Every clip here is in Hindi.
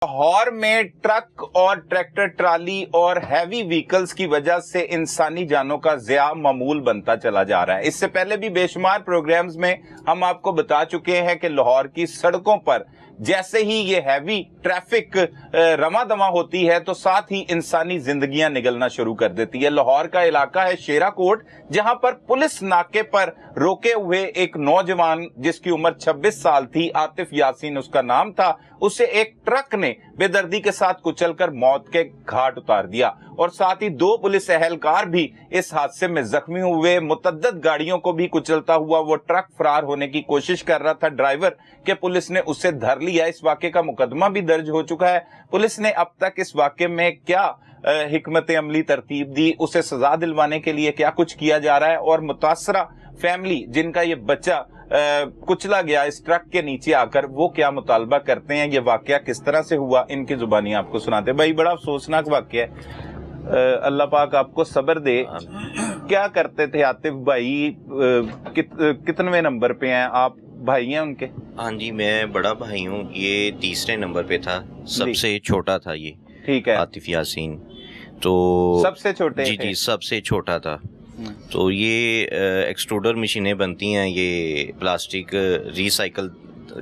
लाहौर में ट्रक और ट्रैक्टर ट्राली और हैवी व्हीकल्स की वजह से इंसानी जानों का ज़िया मामूल बनता चला जा रहा है। इससे पहले भी बेशुमार प्रोग्राम्स में हम आपको बता चुके हैं कि लाहौर की सड़कों पर जैसे ही ये हैवी ट्रैफिक रवादमा होती है तो साथ ही इंसानी जिंदगियां निगलना शुरू कर देती है। लाहौर का इलाका है शेरा कोट, जहां पर पुलिस नाके पर रोके हुए एक नौजवान जिसकी उम्र 26 साल थी, आतिफ यासीन उसका नाम था, उसे एक ट्रक ने बेदर्दी के साथ कुचलकर मौत के घाट उतार दिया और साथ ही 2 पुलिस एहलकार भी इस हादसे में जख्मी हुए। मुतद्दद गाड़ियों को भी कुचलता हुआ वो ट्रक फरार होने की कोशिश कर रहा था। ड्राइवर के पुलिस ने उसे धर लिया। इस वाक़े का मुकदमा भी दर्ज हो चुका है। पुलिस ने अब तक इस वाक़े में क्या हिकमत अमली तरतीब दी, उसे सजा दिलवाने के लिए क्या कुछ किया जा रहा है और मुतासरा फैमिली जिनका ये बच्चा कुचला गया इस ट्रक के नीचे आकर, वो क्या मुतालबा करते हैं, ये वाकया किस तरह से हुआ, इनकी जुबानी आपको सुनाते हैं। भाई बड़ा अफसोसनाक वाकया है, अल्लाह पाक आपको सब्र दे। क्या करते थे आतिफ भाई? कितने नंबर पे हैं आप? भाई हैं उनके? हाँ जी, मैं बड़ा भाई हूँ। ये तीसरे नंबर पे था, सबसे छोटा था ये। ठीक है, आतिफ यासीन तो सबसे छोटे जी थे। जी सबसे छोटा था। तो ये एक्सट्रूडर मशीनें बनती हैं, ये प्लास्टिक रिसाइकल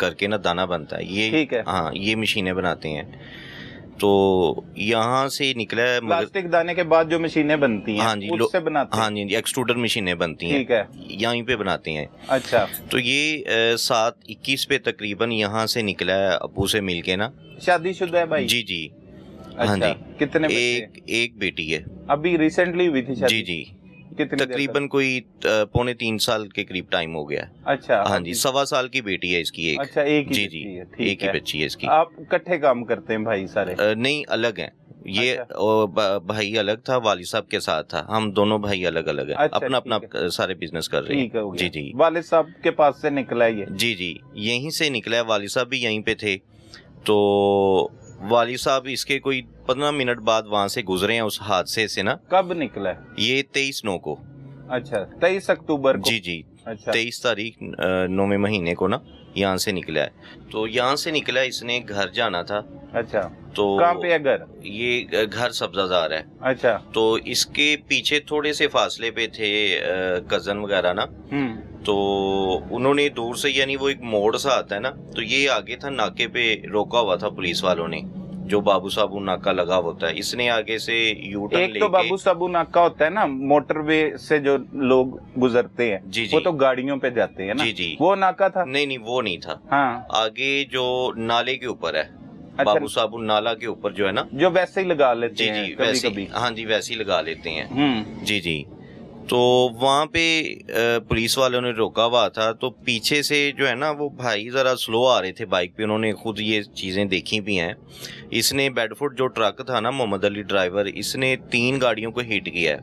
करके ना दाना बनता है ये। ठीक है, हाँ, ये मशीनें बनाते हैं। तो यहाँ से निकला है प्लास्टिक दाने के बाद जो मशीनें बनती हैं, हाँ जी, उससे बनाते हैं। हाँ जी, एक्सट्रूडर मशीनें बनती हैं। ठीक है, यहीं पे बनाते हैं। अच्छा, तो ये 7:21 पे तकरीबन यहाँ से निकला है अब्बू से मिलके ना। शादीशुदा है भाई? जी जी। अच्छा, हाँ जी। कितने बच्चे? एक बेटी है। अभी रिसेंटली हुई थी शादी? जी जी। कितनी देर तकरीबन कोई 2.25 साल के करीब टाइम हो गया है। अच्छा, हाँ जी, 1.25 साल की बेटी है इसकी एक। अच्छा, एक ही जी बच्ची जी, है। ठीक एक ही है। बच्ची है इसकी। आप इकट्ठे काम करते हैं भाई सारे? नहीं, अलग हैं ये। अच्छा। भाई अलग था, वालिद साहब के साथ था। हम दोनों भाई अलग अलग हैं। अच्छा, अपना अपना ठीक सारे बिजनेस कर रहे ठीक है, हो हैं। गया। जी जी। वालिद साहब के पास से निकला है ये? जी जी, यहीं से निकला है। वालिद साहब भी यहीं पे थे। तो वालिद साहब इसके कोई 15 मिनट बाद वहां से गुजरे हैं उस हादसे से ना। कब निकला है ये 23/9 को। अच्छा, 23 अक्टूबर को? जी जी। अच्छा, 23 तारीख 9वें महीने को ना यहाँ से निकला है। तो यहाँ से निकला, इसने घर जाना था। अच्छा, तो कहाँ पे है घर? ये घर सब्जाजार है। अच्छा, तो इसके पीछे थोड़े से फासले पे थे कजन वगैरह ना। तो उन्होंने दूर से, यानी वो एक मोड़ सा आता है ना, तो ये आगे था, नाके पे रोका हुआ था पुलिस वालों ने, जो बाबू साबू नाका लगा होता है। इसने आगे से यू टर्न एक तो बाबू साबू नाका होता है ना, मोटरवे से जो लोग गुजरते हैं। जी जी। वो तो गाड़ियों पे जाते हैं ना। जी जी। वो नाका था? नहीं, वो नहीं था। हाँ, आगे जो नाले के ऊपर है, अच्छा, बाबू साबू नाला के ऊपर जो है ना। जो वैसे ही लगा लेते जी हैं जी, कभी वैसे कभी। हाँ जी, वैसे ही लगा लेते हैं। जी जी। तो वहाँ पे पुलिस वालों ने रोका हुआ था। तो पीछे से जो है ना, वो भाई ज़रा स्लो आ रहे थे बाइक पे। उन्होंने खुद ये चीज़ें देखी भी हैं। इसने बेडफोर्ड जो ट्रक था ना, मोहम्मद अली ड्राइवर, इसने 3 गाड़ियों को हिट किया है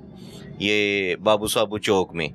ये बाबू साबू चौक में।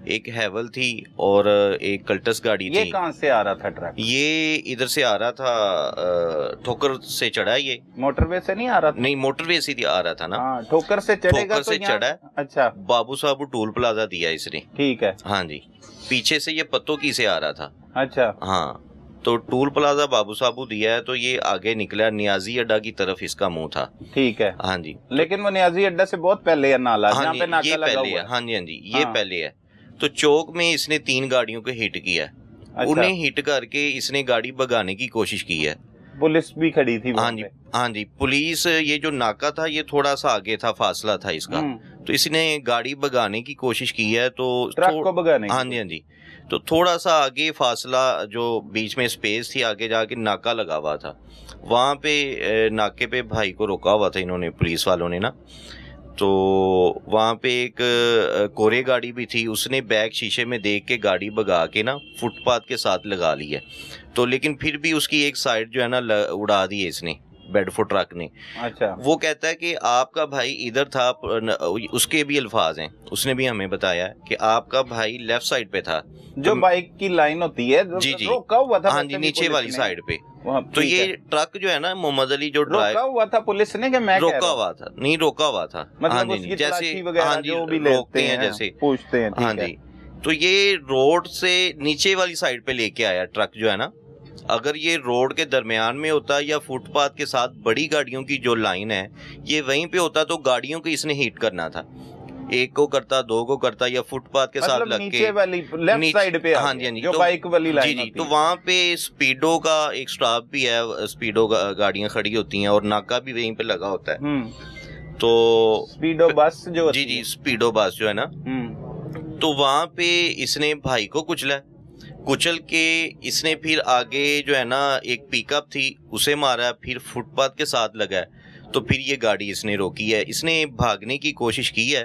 एक हैवल थी और एक कल्टस गाड़ी थी। ये कहाँ से आ रहा था ट्रक? ये इधर से आ रहा था, ठोकर से चढ़ा है ये। मोटरवे से नहीं आ रहा था? नहीं, मोटरवे से आ रहा था ना। हाँ, ठोकर से चढ़ेगा ठोकर तो से यहाँ- चढ़ा है। अच्छा, बाबू साहब टूल प्लाजा दिया इसने। ठीक है। हाँ जी, पीछे से ये पत्तों की से आ रहा था। अच्छा, हाँ, तो टूल प्लाजा बाबू साहब दिया है। तो ये आगे निकला, नियाजी अड्डा की तरफ इसका मुंह था। ठीक है। हाँ जी। लेकिन वो नियाजी अड्डा से बहुत पहले है नाला, हाँ जहाँ जी, पे नाका ये लगा पहले हुआ है। है। हाँ जी, हाँ जी, ये हाँ। पहले है। तो चौक में इसने 3 गाड़ियों को हिट किया। अच्छा, उन्हें हिट करके इसने गाड़ी भगाने की कोशिश की है। पुलिस भी खड़ी थी हाँ वहाँ जी, पे? हाँ जी, पुलिस, ये जो नाका था ये थोड़ा सा आगे था, फासला था इसका। तो इसने गाड़ी भगाने की कोशिश की है। तो ट्रक को भगाने की? हाँ जी, हाँ जी। तो थोड़ा सा आगे फासला, जो बीच में स्पेस थी, आगे जाके नाका लगा हुआ था। वहाँ पे नाके पे भाई को रोका हुआ था इन्होंने, पुलिस वालों ने ना। तो वहाँ पे एक कोरे गाड़ी भी थी। उसने बैक शीशे में देख के गाड़ी भगा के ना फुटपाथ के साथ लगा ली है। तो लेकिन फिर भी उसकी एक साइड जो है ना उड़ा दी है इसने, बेडफोर्ड ट्रक ने। अच्छा, वो कहता है कि आपका भाई इधर था। उसके भी अल्फाज हैं, उसने भी हमें बताया कि आपका भाई लेफ्ट साइड पे था। जो बाइक की लाइन होती है, जी जी, रोका हुआ था। हाँ जी, नीचे वाली साइड पे। तो ठीक ये है। ट्रक जो है ना, मोहम्मद अली जो रोका हुआ था पुलिस ने कि मैं कह रोका रहा हूँ? हुआ था। नहीं, रोका हुआ था। मतलब हाँ जी, उसकी जैसे तलाशी वगैरह हाँ जी, जो भी रोकते लेते हैं जैसे, पूछते हैं। ठीक हाँ है। जी। तो ये रोड से नीचे वाली साइड पे लेके आया ट्रक जो है ना, अगर ये रोड के दरमियान में होता या फुटपाथ के साथ बड़ी गाड़ियों की जो लाइन है ये वहीं पे होता तो गाड़ियों को इसने हिट करना था, एक को करता, दो को करता, या फुटपाथ के साथ लग नीचे के वाली लेफ्ट साइड पे हाँ जी हाँ जी, जो तो बाइक वाली जी लाइन जी, होती तो है। वहाँ पे स्पीडो का एक स्टॉप भी है, स्पीडो गाड़ियां खड़ी होती हैं और नाका भी वहीं पे लगा होता है। तो स्पीडो बस जो जी जी, स्पीडो बस जो है ना, तो वहाँ पे इसने भाई को कुचल के इसने फिर आगे जो है ना एक पिकअप थी उसे मारा, फिर फुटपाथ के साथ लगा है, तो फिर ये गाड़ी इसने रोकी है, इसने भागने की कोशिश की है।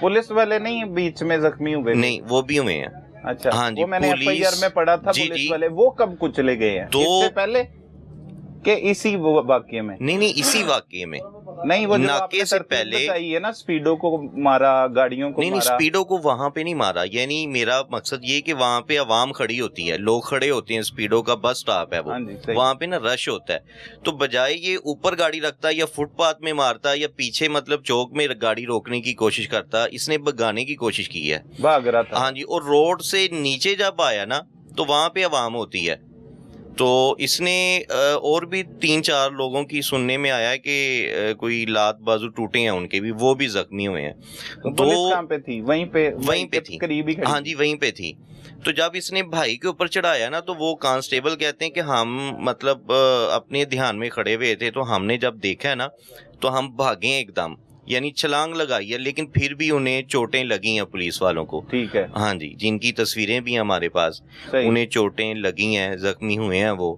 पुलिस वाले नहीं बीच में जख्मी हुए? नहीं, वो भी हुए हैं। अच्छा, हाँ जी, वो मैंने एफआईआर में पढ़ा था। जी, पुलिस जी, वाले वो कब कुचले गए हैं? इससे पहले के इसी वाक्य में? नहीं, इसी वाक्य में नहीं, वो नाके से पहले है ना, स्पीडो को मारा, गाड़ियों को नहीं, स्पीडो को वहां पे नहीं मारा। यानी मेरा मकसद ये कि वहां पे अवाम खड़ी होती है, लोग खड़े होते हैं, स्पीडो का बस स्टॉप है वो, वहां पे ना रश होता है, तो बजाय ये ऊपर गाड़ी रखता या फुटपाथ में मारता या पीछे मतलब चौक में गाड़ी रोकने की कोशिश करता, इसने भगाने की कोशिश की है, भाग रहा था। हाँ जी, और रोड से नीचे जब आया ना तो वहां पे अवाम होती है, तो इसने और भी 3-4 लोगों की सुनने में आया कि कोई लात बाजू टूटे हैं उनके भी, वो भी जख्मी हुए हैं। तो पुलिस कहाँ पे थी? वहीं पे थी, करीब ही। हाँ जी, वहीं पे थी। तो जब इसने भाई के ऊपर चढ़ाया ना तो वो कांस्टेबल कहते हैं कि हम मतलब अपने ध्यान में खड़े हुए थे, तो हमने जब देखा है ना तो हम भागे एकदम, यानी छलांग लगाई है, लेकिन फिर भी उन्हें चोटें लगी हैं पुलिस वालों को। ठीक है। हाँ जी, जिनकी तस्वीरें भी हमारे पास, उन्हें चोटें लगी हैं, जख्मी हुए हैं वो।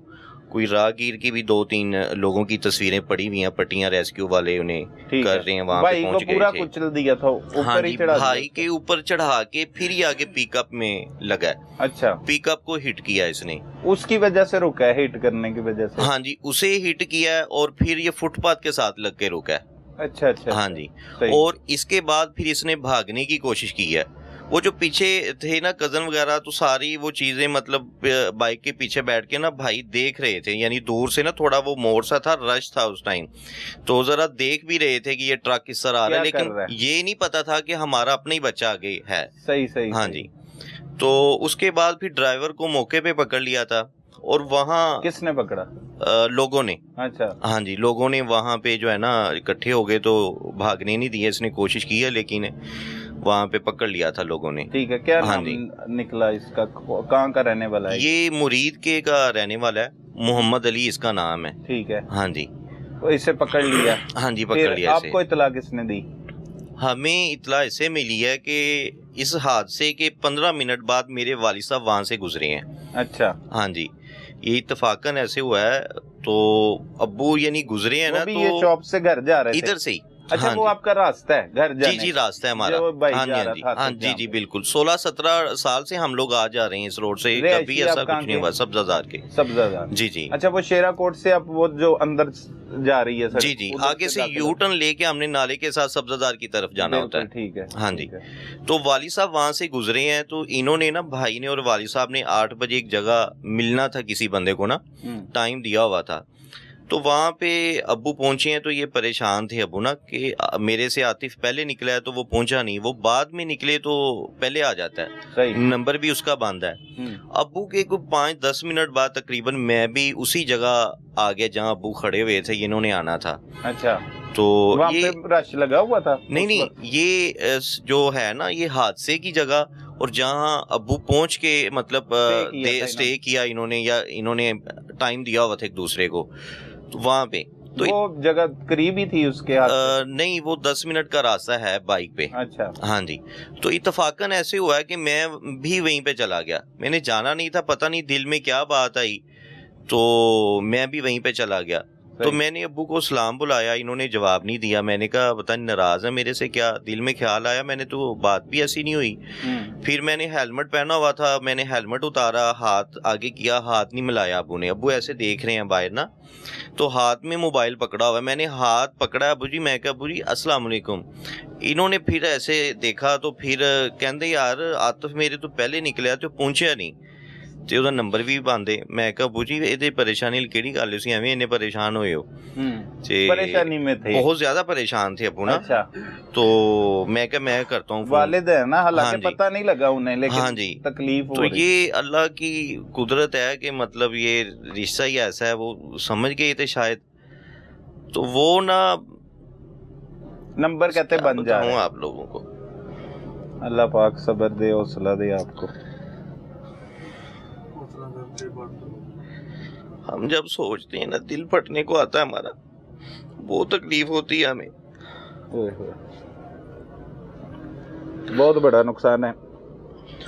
कोई राहगीर की भी 2-3 लोगों की तस्वीरें पड़ी हुई हैं, पट्टियां रेस्क्यू वाले उन्हें कर रहे हैं, वहां पे पहुंच गए थे। पूरा कुचल दिया था, ऊपर ही चढ़ा, भाई के ऊपर चढ़ा के फिर ही आगे पिकअप में लगा। अच्छा, पिकअप को हिट किया इसने, उसकी वजह से रुका है, हिट करने की वजह से। हाँ जी, उसे हिट किया और फिर ये फुटपाथ के साथ लग के रुका है। अच्छा, हाँ जी, और इसके बाद फिर इसने भागने की कोशिश की है। वो जो पीछे थे ना कजन वगैरह, तो सारी वो चीजें मतलब बाइक के पीछे बैठ के ना भाई देख रहे थे, यानी दूर से ना, थोड़ा वो मोड़ सा था, रश था उस टाइम, तो जरा देख भी रहे थे कि ये ट्रक किस तरह आ रहा है, लेकिन ये नहीं पता था कि हमारा अपना ही बच्चा आगे है। सही। हाँ जी, तो उसके बाद फिर ड्राइवर को मौके पे पकड़ लिया था, और वहाँ किसने पकड़ा? लोगों ने। अच्छा। हाँ जी, लोगों ने वहाँ पे जो है ना इकट्ठे हो गए, तो भागने नहीं दिए, इसने कोशिश की है लेकिन वहाँ पे पकड़ लिया था लोगों ने। ठीक है, क्या नाम निकला इसका? कहाँ का रहने वाला है? ये मुरीद के का रहने वाला है, मोहम्मद अली इसका नाम है। ठीक है। हाँ जी, तो इसे पकड़ लिया। हाँ जी, पकड़ लिया। आपको इतला किसने दी? हमें इतला ऐसे मिली है कि इस हादसे के 15 मिनट बाद मेरे वालिद साहब वहाँ से गुजरे हैं। अच्छा। हाँ जी, ये इत्तफाकन ऐसे हुआ है, तो अब्बू यानी गुजरे हैं ना, तो ये शॉप से घर जा रहे थे इधर से ही। अच्छा, हाँ, वो आपका रास्ता है घर जाने? जी, रास्ता है हमारा। हाँ जी, बिल्कुल। 16-17 साल से हम लोग आ जा रहे हैं इस रोड से, कभी ऐसा कुछ नहीं हुआ। सब्जादार के। सब्जादार। जी। अच्छा, वो शेरा कोट से आप वो जो अंदर जा रही है? जी, आगे से यू टर्न लेके हमने नाले के साथ सब्जादार की तरफ जाना होता है। ठीक है। हाँ जी, तो वालिद साहब वहाँ से गुजरे हैं, तो इन्होंने ना, भाई ने और वालिद साहब ने 8 बजे एक जगह मिलना था किसी बंदे को ना, टाइम दिया हुआ था, तो वहाँ पे अब्बू पहुंचे हैं, तो ये परेशान थे अब्बू ना कि मेरे से आतिफ पहले निकला है तो वो पहुंचा नहीं, वो बाद में निकले तो पहले आ जाता है। सही। नंबर भी उसका बांधा है। अब्बू के 5-10 मिनट बाद तकरीबन मैं भी उसी जगह आ गया जहाँ अब्बू खड़े हुए थे, इन्होंने आना था। अच्छा, तो वहाँ ये पे रश लगा हुआ था? नहीं, ये जो है ना, ये हादसे की जगह, और जहाँ अब्बू पहुंच के मतलब स्टे किया इन्होंने, या इन्होंने टाइम दिया हुआ था एक दूसरे को, तो वहाँ पे तो वो जगह करीब ही थी उसके नहीं, वो 10 मिनट का रास्ता है बाइक पे। अच्छा। हाँ जी, तो इत्तफाकन ऐसे हुआ है कि मैं भी वहीं पे चला गया, मैंने जाना नहीं था, पता नहीं दिल में क्या बात आई, तो मैं भी वहीं पे चला गया। तो मैंने अब्बू को सलाम बुलाया, इन्होंने जवाब नहीं दिया। मैंने कहा पता नहीं नाराज है मेरे से, क्या दिल में ख्याल आया, मैंने तो बात भी ऐसी नहीं हुई। फिर मैंने हेलमेट पहना हुआ था, मैंने हेलमेट उतारा, हाथ आगे किया, हाथ नहीं मिलाया अब्बू ने। अब्बू ऐसे देख रहे हैं बाहर ना, तो हाथ में मोबाइल पकड़ा हुआ है, मैंने हाथ पकड़ा अब्बू जी, मैं कहा अब्बू जी अस्सलाम वालेकुम। इन्होंने फिर ऐसे देखा, तो फिर कहते यार आतिफ मेरे तो पहले निकले तो पहुंचा नहीं। ਤੇ ਉਹਦਾ ਨੰਬਰ ਵੀ ਬੰਦ ਹੈ। ਮੈਂ ਕਿਹਾ ਅੱਬੂ ਜੀ ਇਹਦੇ ਪਰੇਸ਼ਾਨੀ ਲਈ ਕਿਹੜੀ ਗੱਲ, ਤੁਸੀਂ ਐਵੇਂ ਇੰਨੇ परेशान हुए हो। परेशानी में थे, बहुत ज्यादा परेशान थे अबू ना। अच्छा। तो मैं क्या मैं करता हूँ वालिद है ना, हालांकि हाँ जी। पता नहीं लगा उन्हें, लेकिन हाँ जी। तकलीफ हो तो रही। ये अल्लाह की कुदरत है कि मतलब ये रिश्ता ही ऐसा है, वो समझ गए थे शायद, तो वो ना नंबर कहते क्या बन जा बताऊं रहे हैं। आप लोगों को। अल्लाह पाक सब्र दे, हौसला दे आपको। हम जब सोचते हैं ना दिल फटने को आता है हमारा, बहुत तकलीफ होती है हमें। ओए होए। बहुत बड़ा नुकसान है।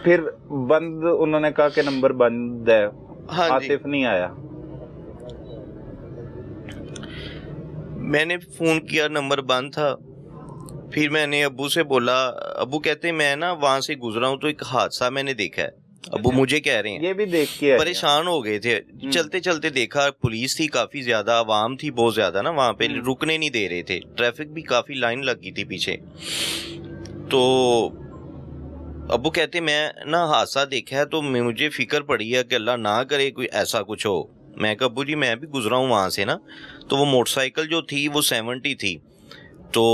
फिर बंद, उन्होंने कहा कि नंबर बंद है, हाँ जी। आतिफ नहीं आया। मैंने फोन किया, नंबर बंद था। फिर मैंने अब्बू से बोला, अब्बू कहते मैं ना वहां से गुजरा हूँ तो एक हादसा मैंने देखा है। अब्बू मुझे कह रहे हैं, ये भी देख के आए हैं। परेशान हो गए थे, चलते चलते देखा पुलिस थी काफी ज्यादा, आवाम थी बहुत ज्यादा ना वहां पे, रुकने नहीं दे रहे थे, ट्रैफिक भी काफी लाइन लगी थी पीछे। तो अब्बू कहते मैं ना हादसा देखा है तो मुझे फिक्र पड़ी है कि अल्लाह ना करे कोई ऐसा कुछ हो। मैं कहा अब्बू जी मैं भी गुजरा हूँ वहां से ना, तो वो मोटरसाइकिल जो थी वो 70 थी, तो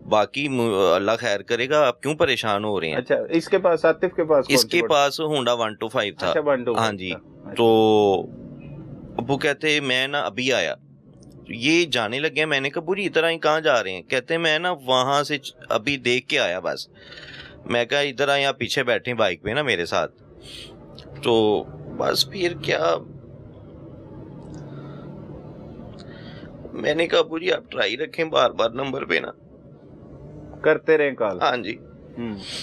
बाकी अल्लाह खैर करेगा, आप क्यों परेशान हो रहे हैं। अच्छा, इसके पास, आतिफ के पास, इसके पास होंडा 125 था। अच्छा, 125 हाँ जी। था। तो अब्बू कहते मैं ना अभी आया, ये जाने लगे। मैंने कहा बुरी तरह ही कहाँ जा रहे हैं, कहते मैं ना वहां से अभी देख के आया बस। मैं कहा इधर आए, आप पीछे बैठे बाइक पे ना मेरे साथ। तो बस फिर क्या, मैंने कहा बुरी आप ट्राई रखें बार बार नंबर पे ना, करते रहे कॉल। हाँ जी।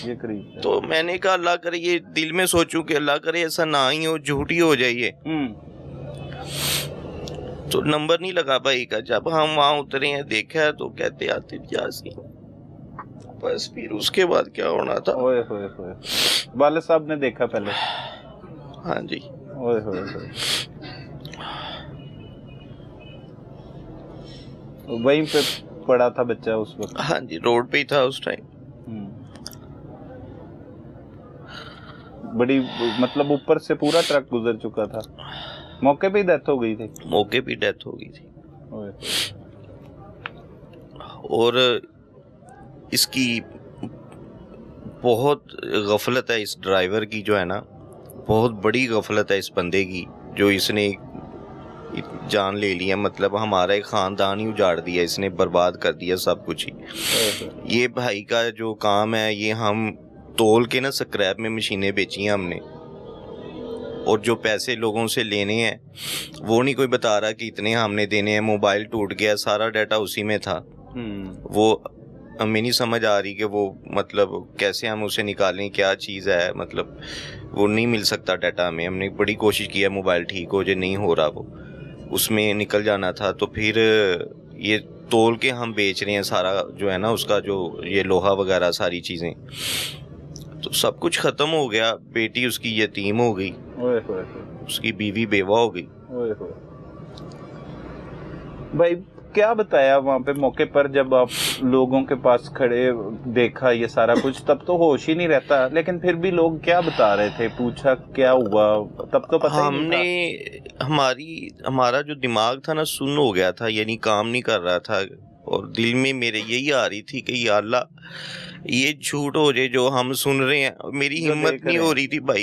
ये करीब। तो मैंने कहा अल्लाह करे, ये दिल में सोचूं कि अल्लाह करे ऐसा ना ही हो, झूठी हो जाइए। तो नंबर नहीं लगा भाई का। जब हम वहां उतरे हैं देखा है तो कहते आते यासीन, बस फिर उसके बाद क्या होना था। ओए होए होए, वाले साहब ने देखा पहले। हाँ जी। ओए होए होए, वहीं पे पड़ा था बच्चा उस वक्त। हाँ जी, रोड पे ही था उस टाइम। बड़ी मतलब ऊपर से पूरा ट्रक गुजर चुका था, मौके पे ही डेथ हो गई थी। मौके पे डेथ हो गई थी। ओए। और इसकी बहुत गफलत है इस ड्राइवर की, जो है ना बहुत बड़ी गफलत है इस बंदे की, जो इसने जान ले लिया, मतलब हमारा एक खानदान ही उजाड़ दिया इसने, बर्बाद कर दिया सब कुछ ही। ये भाई का जो काम है, ये हम तोल के ना स्क्रैप में मशीनें बेची हैं हमने, और जो पैसे लोगों से लेने हैं वो नहीं कोई बता रहा कि इतने हमने देने हैं। मोबाइल टूट गया, सारा डाटा उसी में था। वो हमें नहीं समझ आ रही कि वो मतलब कैसे हम उसे निकालें, क्या चीज़ है, मतलब वो नहीं मिल सकता डाटा हमें। हमने बड़ी कोशिश की है मोबाइल ठीक हो जाए, नहीं हो रहा, वो उसमें निकल जाना था। तो फिर ये तोल के हम बेच रहे हैं सारा, जो है ना उसका जो ये लोहा वगैरह सारी चीज़ें। तो सब कुछ ख़त्म हो गया। बेटी उसकी यतीम हो गई, उसकी बीवी बेवा हो गई। भाई क्या बताया वहाँ पे मौके पर, जब आप लोगों के पास खड़े देखा ये सारा कुछ, तब तो होश ही नहीं रहता, लेकिन फिर भी लोग क्या बता रहे थे, पूछा क्या हुआ, तब तो पता ही नहीं था। हमारा जो दिमाग था ना सुन्न हो गया था, यानी काम नहीं कर रहा था, और दिल में मेरे यही आ रही थी कि या अल्लाह ये झूठ हो जाए जो हम सुन रहे हैं। मेरी हिम्मत नहीं हो रही थी भाई